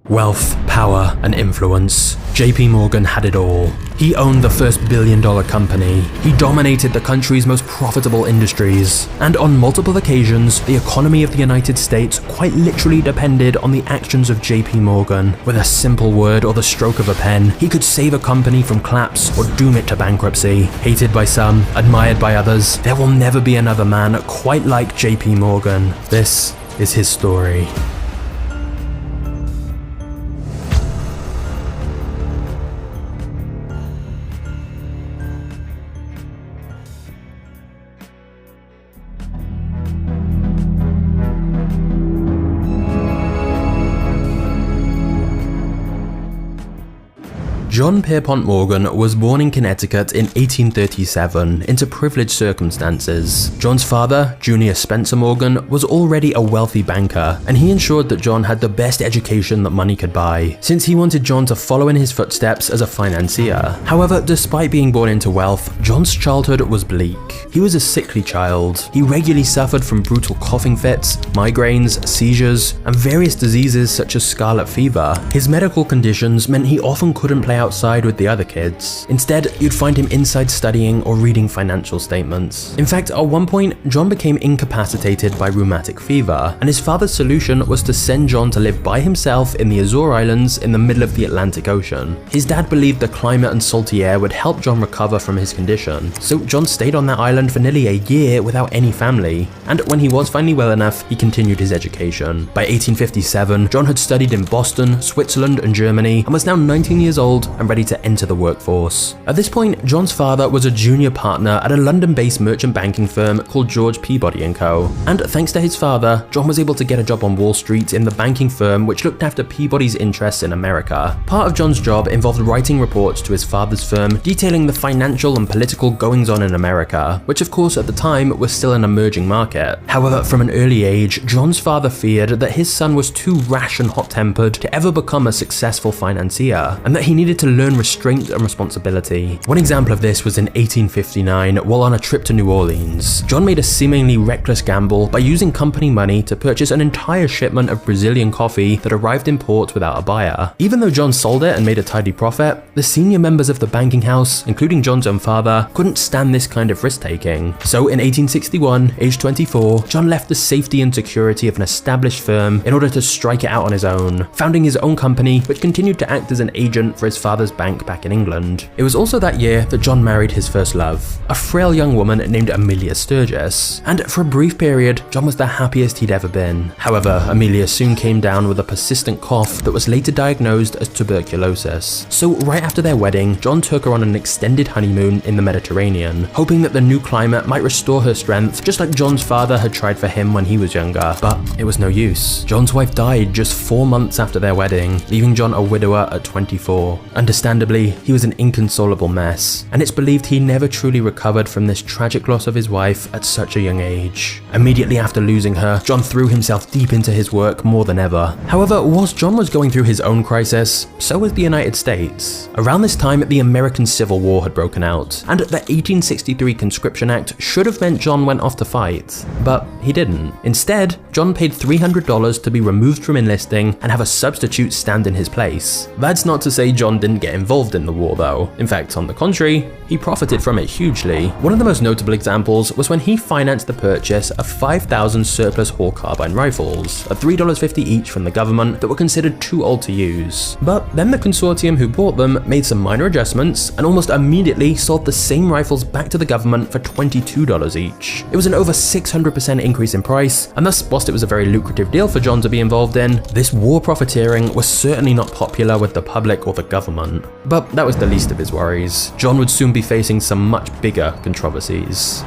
Wealth, power, and influence. JP Morgan had it all. He owned the first billion-dollar company. He dominated the country's most profitable industries. And on multiple occasions, the economy of the United States quite literally depended on the actions of JP Morgan. With a simple word or the stroke of a pen, he could save a company from collapse or doom it to bankruptcy. Hated by some, admired by others, there will never be another man quite like JP Morgan. This is his story. John Pierpont Morgan was born in Connecticut in 1837 into privileged circumstances. John's father, Junior Spencer Morgan, was already a wealthy banker, and he ensured that John had the best education that money could buy, since he wanted John to follow in his footsteps as a financier. However, despite being born into wealth, John's childhood was bleak. He was a sickly child. He regularly suffered from brutal coughing fits, migraines, seizures, and various diseases such as scarlet fever. His medical conditions meant he often couldn't play outside with the other kids. Instead, you'd find him inside studying or reading financial statements. In fact, at one point, John became incapacitated by rheumatic fever, and his father's solution was to send John to live by himself in the Azores Islands in the middle of the Atlantic Ocean. His dad believed the climate and salty air would help John recover from his condition, so John stayed on that island for nearly a year without any family, and when he was finally well enough, he continued his education. By 1857, John had studied in Boston, Switzerland, and Germany, and was now 19 years old and ready to enter the workforce. At this point, John's father was a junior partner at a London-based merchant banking firm called George Peabody & Co. And thanks to his father, John was able to get a job on Wall Street in the banking firm which looked after Peabody's interests in America. Part of John's job involved writing reports to his father's firm detailing the financial and political goings-on in America, which of course at the time was still an emerging market. However, from an early age, John's father feared that his son was too rash and hot-tempered to ever become a successful financier, and that he needed to learn restraint and responsibility. One example of this was in 1859 while on a trip to New Orleans. John made a seemingly reckless gamble by using company money to purchase an entire shipment of Brazilian coffee that arrived in port without a buyer. Even though John sold it and made a tidy profit, the senior members of the banking house, including John's own father, couldn't stand this kind of risk-taking. So in 1861, aged 24, John left the safety and security of an established firm in order to strike it out on his own, founding his own company which continued to act as an agent for his father's bank back in England. It was also that year that John married his first love, a frail young woman named Amelia Sturgis, and for a brief period, John was the happiest he'd ever been. However, Amelia soon came down with a persistent cough that was later diagnosed as tuberculosis. So right after their wedding, John took her on an extended honeymoon in the Mediterranean, hoping that the new climate might restore her strength, just like John's father had tried for him when he was younger. But it was no use. John's wife died just 4 months after their wedding, leaving John a widower at 24. Understandably, he was an inconsolable mess, and it's believed he never truly recovered from this tragic loss of his wife at such a young age. Immediately after losing her, John threw himself deep into his work more than ever. However, whilst John was going through his own crisis, so was the United States. Around this time, the American Civil War had broken out, and the 1863 Conscription Act should have meant John went off to fight, but he didn't. Instead, John paid $300 to be removed from enlisting and have a substitute stand in his place. That's not to say John didn't get involved in the war though. In fact, on the contrary, he profited from it hugely. One of the most notable examples was when he financed the purchase of 5,000 surplus Hall carbine rifles, at $3.50 each from the government, that were considered too old to use. But then the consortium who bought them made some minor adjustments and almost immediately sold the same rifles back to the government for $22 each. It was an over 600% increase in price, and thus, whilst it was a very lucrative deal for John to be involved in, this war profiteering was certainly not popular with the public or the government. But that was the least of his worries. John would soon be facing some much bigger controversies.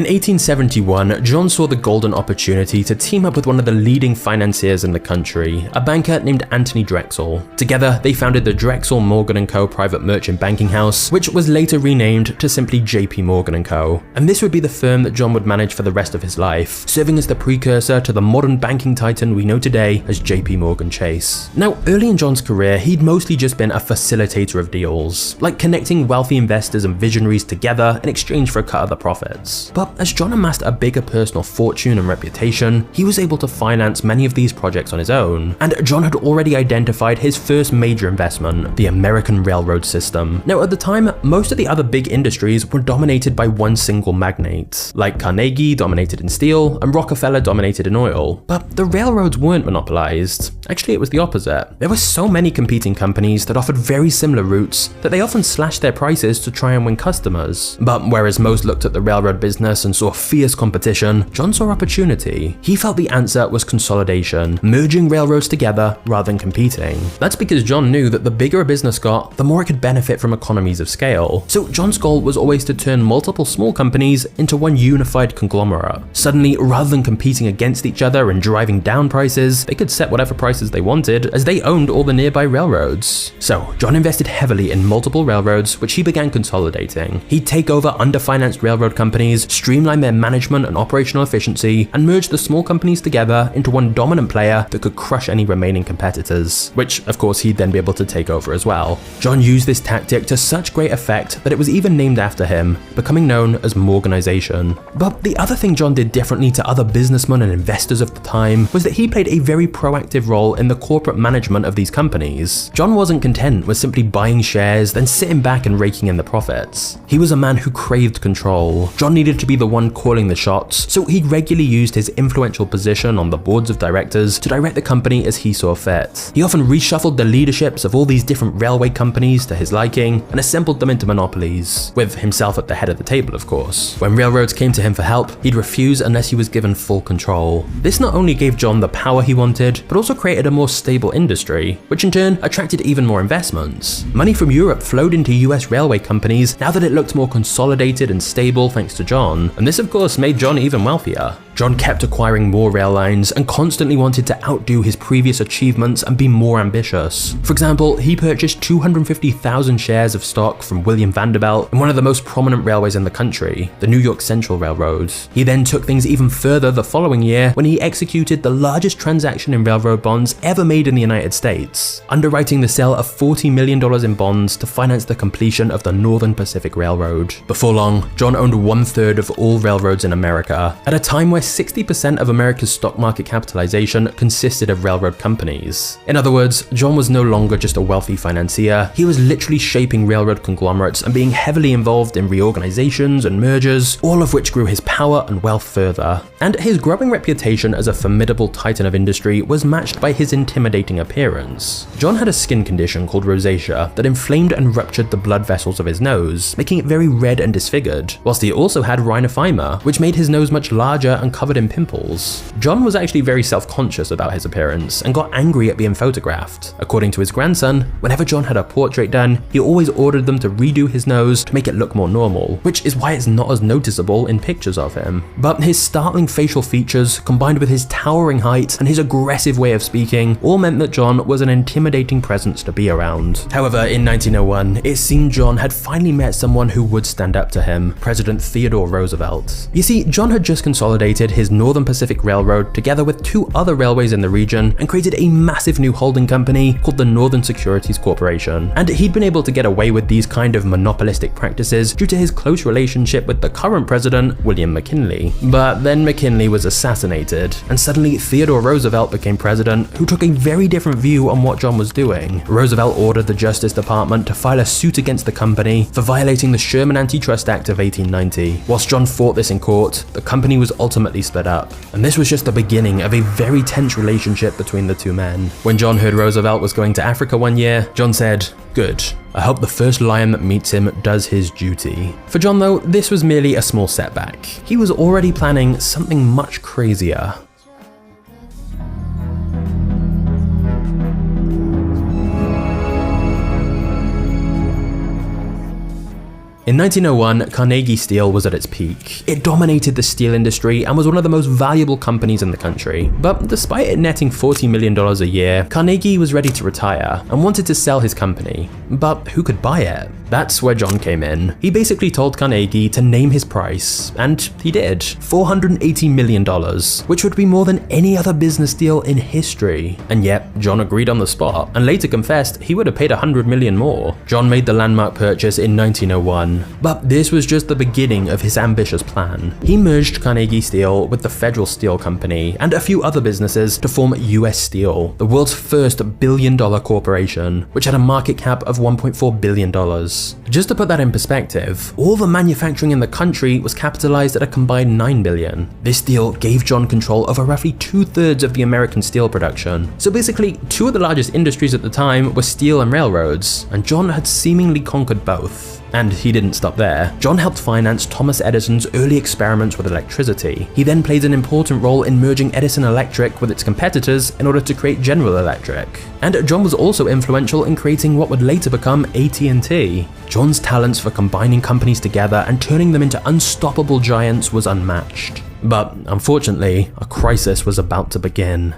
In 1871, John saw the golden opportunity to team up with one of the leading financiers in the country, a banker named Anthony Drexel. Together, they founded the Drexel, Morgan & Co. private merchant banking house, which was later renamed to simply JP Morgan & Co. And this would be the firm that John would manage for the rest of his life, serving as the precursor to the modern banking titan we know today as JP Morgan Chase. Now, early in John's career, he'd mostly just been a facilitator of deals, like connecting wealthy investors and visionaries together in exchange for a cut of the profits. But as John amassed a bigger personal fortune and reputation, he was able to finance many of these projects on his own, and John had already identified his first major investment, the American railroad system. Now, at the time, most of the other big industries were dominated by one single magnate, like Carnegie dominated in steel and Rockefeller dominated in oil. But the railroads weren't monopolized. Actually, it was the opposite. There were so many competing companies that offered very similar routes that they often slashed their prices to try and win customers. But whereas most looked at the railroad business and saw fierce competition, John saw opportunity. He felt the answer was consolidation, merging railroads together rather than competing. That's because John knew that the bigger a business got, the more it could benefit from economies of scale. So John's goal was always to turn multiple small companies into one unified conglomerate. Suddenly, rather than competing against each other and driving down prices, they could set whatever prices they wanted, as they owned all the nearby railroads. So John invested heavily in multiple railroads, which he began consolidating. He'd take over underfinanced railroad companies, streamline their management and operational efficiency, and merge the small companies together into one dominant player that could crush any remaining competitors, which of course he'd then be able to take over as well. John used this tactic to such great effect that it was even named after him, becoming known as Morganization. But the other thing John did differently to other businessmen and investors of the time was that he played a very proactive role in the corporate management of these companies. John wasn't content with simply buying shares, then sitting back and raking in the profits. He was a man who craved control. John needed to be the one calling the shots, so he regularly used his influential position on the boards of directors to direct the company as he saw fit. He often reshuffled the leaderships of all these different railway companies to his liking and assembled them into monopolies, with himself at the head of the table, of course. When railroads came to him for help, he'd refuse unless he was given full control. This not only gave John the power he wanted, but also created a more stable industry, which in turn attracted even more investments. Money from Europe flowed into US railway companies now that it looked more consolidated and stable thanks to John, and this of course made John even wealthier. John kept acquiring more rail lines and constantly wanted to outdo his previous achievements and be more ambitious. For example, he purchased 250,000 shares of stock from William Vanderbilt in one of the most prominent railways in the country, the New York Central Railroad. He then took things even further the following year when he executed the largest transaction in railroad bonds ever made in the United States, underwriting the sale of $40 million in bonds to finance the completion of the Northern Pacific Railroad. Before long, John owned 1/3 of all railroads in America, at a time where 60% of America's stock market capitalization consisted of railroad companies. In other words, John was no longer just a wealthy financier, he was literally shaping railroad conglomerates and being heavily involved in reorganizations and mergers, all of which grew his power and wealth further. And his growing reputation as a formidable titan of industry was matched by his intimidating appearance. John had a skin condition called rosacea that inflamed and ruptured the blood vessels of his nose, making it very red and disfigured, whilst he also had rhinophyma, which made his nose much larger and covered in pimples. John was actually very self-conscious about his appearance and got angry at being photographed. According to his grandson, whenever John had a portrait done, he always ordered them to redo his nose to make it look more normal, which is why it's not as noticeable in pictures of him. But his startling facial features, combined with his towering height and his aggressive way of speaking, all meant that John was an intimidating presence to be around. However, in 1901, it seemed John had finally met someone who would stand up to him, President Theodore Roosevelt. You see, John had just consolidated his Northern Pacific Railroad together with 2 other railways in the region and created a massive new holding company called the Northern Securities Corporation. And he'd been able to get away with these kind of monopolistic practices due to his close relationship with the current president, William McKinley. But then McKinley was assassinated, and suddenly Theodore Roosevelt became president, who took a very different view on what John was doing. Roosevelt ordered the Justice Department to file a suit against the company for violating the Sherman Antitrust Act of 1890. Whilst John fought this in court, the company was ultimately split up, and this was just the beginning of a very tense relationship between the two men. When John heard Roosevelt was going to Africa one year, John said, "Good. I hope the first lion that meets him does his duty." For John though, this was merely a small setback. He was already planning something much crazier. In 1901, Carnegie Steel was at its peak. It dominated the steel industry and was one of the most valuable companies in the country. But despite it netting $40 million a year, Carnegie was ready to retire and wanted to sell his company. But who could buy it? That's where John came in. He basically told Carnegie to name his price, and he did. $480 million, which would be more than any other business deal in history. And yet, John agreed on the spot, and later confessed he would have paid $100 million more. John made the landmark purchase in 1901, but this was just the beginning of his ambitious plan. He merged Carnegie Steel with the Federal Steel Company and a few other businesses to form US Steel, the world's first billion-dollar corporation, which had a market cap of $1.4 billion. Just to put that in perspective, all the manufacturing in the country was capitalized at a combined $9 billion. This deal gave John control over roughly 2/3 of the American steel production. So basically, two of the largest industries at the time were steel and railroads, and John had seemingly conquered both. And he didn't stop there. John helped finance Thomas Edison's early experiments with electricity. He then played an important role in merging Edison Electric with its competitors in order to create General Electric. And John was also influential in creating what would later become AT&T. John's talents for combining companies together and turning them into unstoppable giants was unmatched. But unfortunately, a crisis was about to begin.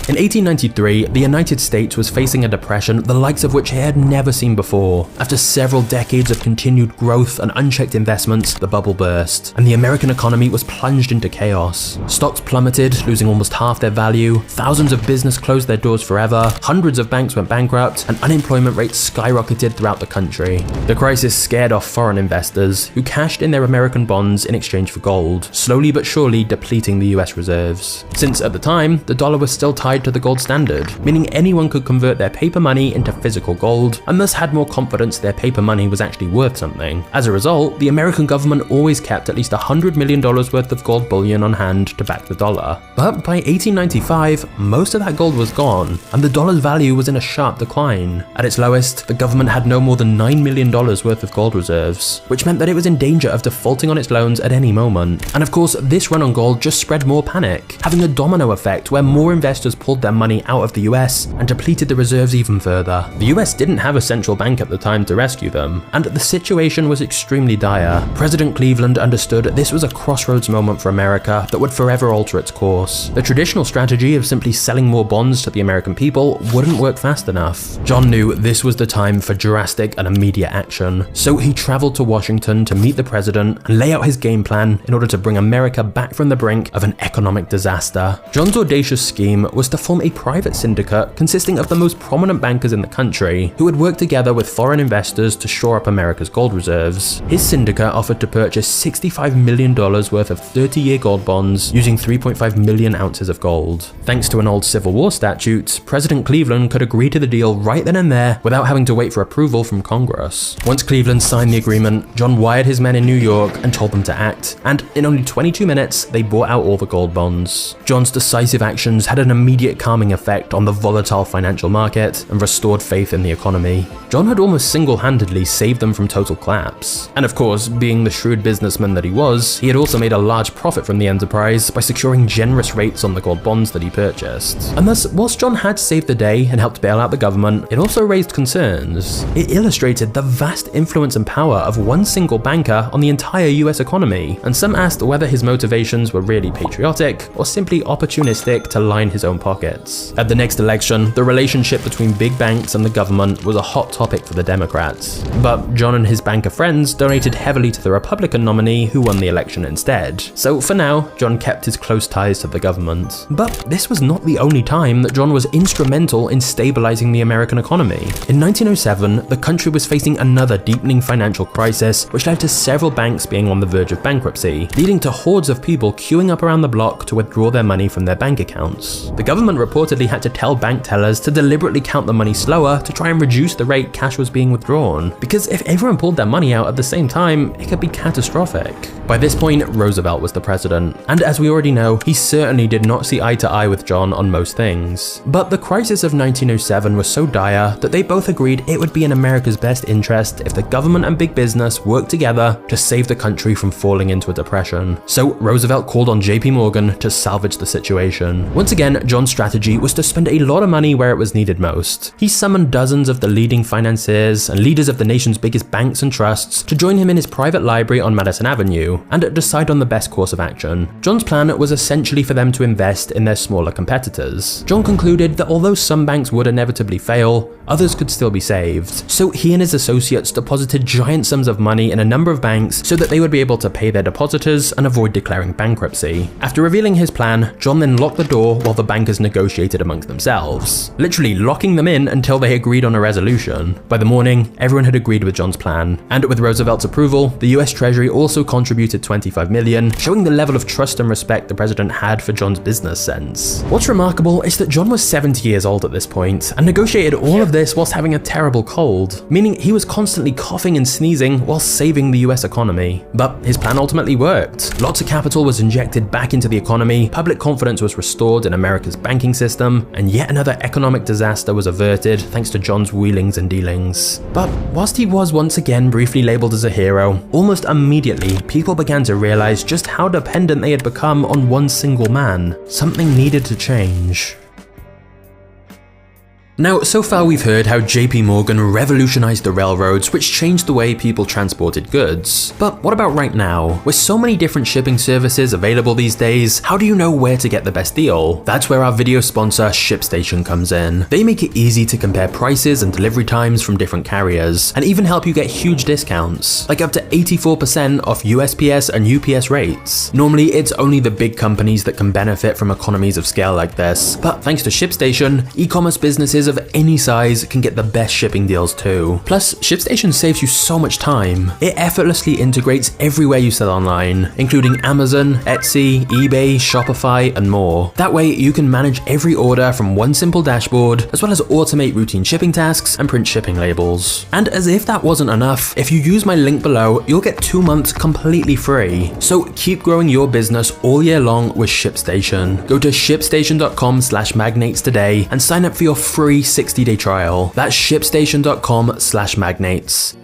In 1893, the United States was facing a depression the likes of which it had never seen before. After several decades of continued growth and unchecked investments, the bubble burst, and the American economy was plunged into chaos. Stocks plummeted, losing almost half their value, thousands of businesses closed their doors forever, hundreds of banks went bankrupt, and unemployment rates skyrocketed throughout the country. The crisis scared off foreign investors, who cashed in their American bonds in exchange for gold, slowly but surely depleting the US reserves. Since at the time, the dollar was still tied to the gold standard, meaning anyone could convert their paper money into physical gold, and thus had more confidence their paper money was actually worth something. As a result, the American government always kept at least $100 million worth of gold bullion on hand to back the dollar. But by 1895, most of that gold was gone, and the dollar's value was in a sharp decline. At its lowest, the government had no more than $9 million worth of gold reserves, which meant that it was in danger of defaulting on its loans at any moment. And of course, this run on gold just spread more panic, having a domino effect where more investors pulled their money out of the US and depleted the reserves even further. The US didn't have a central bank at the time to rescue them, and the situation was extremely dire. President Cleveland understood this was a crossroads moment for America that would forever alter its course. The traditional strategy of simply selling more bonds to the American people wouldn't work fast enough. John knew this was the time for drastic and immediate action, so he traveled to Washington to meet the president and lay out his game plan in order to bring America back from the brink of an economic disaster. John's audacious scheme was to form a private syndicate consisting of the most prominent bankers in the country, who would work together with foreign investors to shore up America's gold reserves. His syndicate offered to purchase $65 million worth of 30-year gold bonds using 3.5 million ounces of gold. Thanks to an old Civil War statute, President Cleveland could agree to the deal right then and there without having to wait for approval from Congress. Once Cleveland signed the agreement, John wired his men in New York and told them to act, and in only 22 minutes, they bought out all the gold bonds. John's decisive actions had an immediate calming effect on the volatile financial market and restored faith in the economy. John had almost single-handedly saved them from total collapse. And of course, being the shrewd businessman that he was, he had also made a large profit from the enterprise by securing generous rates on the gold bonds that he purchased. And thus, whilst John had saved the day and helped bail out the government, it also raised concerns. It illustrated the vast influence and power of one single banker on the entire US economy, and some asked whether his motivations were really patriotic or simply opportunistic to line his own pockets. At the next election, the relationship between big banks and the government was a hot topic for the Democrats. But John and his banker friends donated heavily to the Republican nominee who won the election instead. So for now, John kept his close ties to the government. But this was not the only time that John was instrumental in stabilizing the American economy. In 1907, the country was facing another deepening financial crisis, which led to several banks being on the verge of bankruptcy, leading to hordes of people queuing up around the block to withdraw their money from their bank accounts. The government reportedly had to tell bank tellers to deliberately count the money slower to try and reduce the rate cash was being withdrawn, because if everyone pulled their money out at the same time, it could be catastrophic. By this point, Roosevelt was the president, and as we already know, he certainly did not see eye to eye with John on most things. But the crisis of 1907 was so dire that they both agreed it would be in America's best interest if the government and big business worked together to save the country from falling into a depression. So Roosevelt called on JP Morgan to salvage the situation. Once again, John's strategy was to spend a lot of money where it was needed most. He summoned dozens of the leading financiers and leaders of the nation's biggest banks and trusts to join him in his private library on Madison Avenue and decide on the best course of action. John's plan was essentially for them to invest in their smaller competitors. John concluded that although some banks would inevitably fail, others could still be saved. So he and his associates deposited giant sums of money in a number of banks so that they would be able to pay their depositors and avoid declaring bankruptcy. After revealing his plan, John then locked the door while the bankers negotiated amongst themselves, literally locking them in until they agreed on a resolution. By the morning, everyone had agreed with John's plan, and with Roosevelt's approval, the US Treasury also contributed $25 million, showing the level of trust and respect the president had for John's business sense. What's remarkable is that John was 70 years old at this point and negotiated all of this whilst having a terrible cold, meaning he was constantly coughing and sneezing while saving the US economy. But his plan ultimately worked. Lots of capital was injected back into the economy, public confidence was restored in America's banking system, and yet another economic disaster was averted thanks to John's wheelings and dealings. But whilst he was once again briefly labeled as a hero, almost immediately people began to realize just how dependent they had become on one single man. Something needed to change. Now, so far we've heard how JP Morgan revolutionized the railroads, which changed the way people transported goods. But what about right now? With so many different shipping services available these days, how do you know where to get the best deal? That's where our video sponsor ShipStation comes in. They make it easy to compare prices and delivery times from different carriers, and even help you get huge discounts, like up to 84% off USPS and UPS rates. Normally, it's only the big companies that can benefit from economies of scale like this, but thanks to ShipStation, e-commerce businesses of any size can get the best shipping deals too. Plus, ShipStation saves you so much time. It effortlessly integrates everywhere you sell online, including Amazon, Etsy, eBay, Shopify, and more. That way, you can manage every order from one simple dashboard, as well as automate routine shipping tasks and print shipping labels. And as if that wasn't enough, if you use my link below, you'll get 2 months completely free. So keep growing your business all year long with ShipStation. Go to shipstation.com/magnates today and sign up for your free 60-day trial. That's shipstation.com/magnates.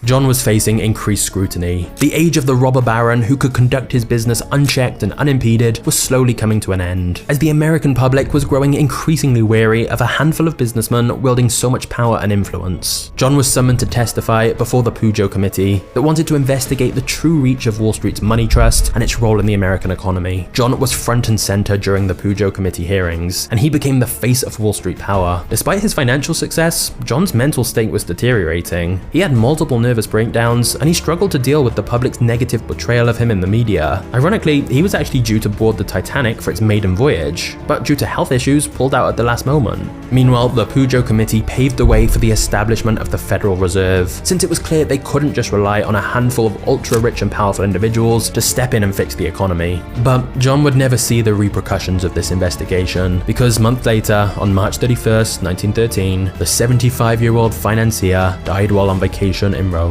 John was facing increased scrutiny. The age of the robber baron who could conduct his business unchecked and unimpeded was slowly coming to an end, as the American public was growing increasingly weary of a handful of businessmen wielding so much power and influence. John was summoned to testify before the Pujo Committee that wanted to investigate the true reach of Wall Street's money trust and its role in the American economy. John was front and center during the Pujo Committee hearings, and he became the face of Wall Street power. Despite his financial success, John's mental state was deteriorating. He had multiple nervous breakdowns, and he struggled to deal with the public's negative portrayal of him in the media. Ironically, he was actually due to board the Titanic for its maiden voyage, but due to health issues, pulled out at the last moment. Meanwhile, the Pujo Committee paved the way for the establishment of the Federal Reserve, since it was clear they couldn't just rely on a handful of ultra-rich and powerful individuals to step in and fix the economy. But John would never see the repercussions of this investigation, because months later, on March 31st, 1913, the 75-year-old financier died while on vacation in Rome.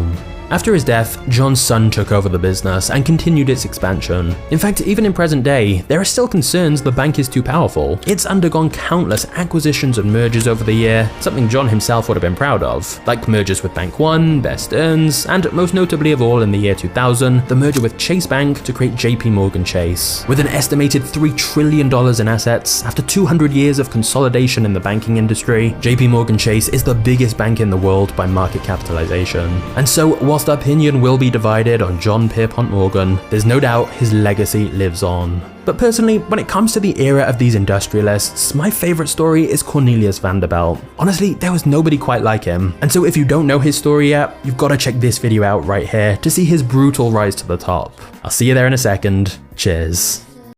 After his death, John's son took over the business and continued its expansion. In fact, even in present day, there are still concerns the bank is too powerful. It's undergone countless acquisitions and mergers over the year, something John himself would have been proud of, like mergers with Bank One, Best Earns, and most notably of all in the year 2000, the merger with Chase Bank to create JP Morgan Chase. With an estimated $3 trillion in assets, after 200 years of consolidation in the banking industry, JP Morgan Chase is the biggest bank in the world by market capitalization. And so, whilst opinion will be divided on John Pierpont Morgan, there's no doubt his legacy lives on. But personally, when it comes to the era of these industrialists, my favorite story is Cornelius Vanderbilt. Honestly, there was nobody quite like him. And so if you don't know his story yet, you've got to check this video out right here to see his brutal rise to the top. I'll see you there in a second. Cheers.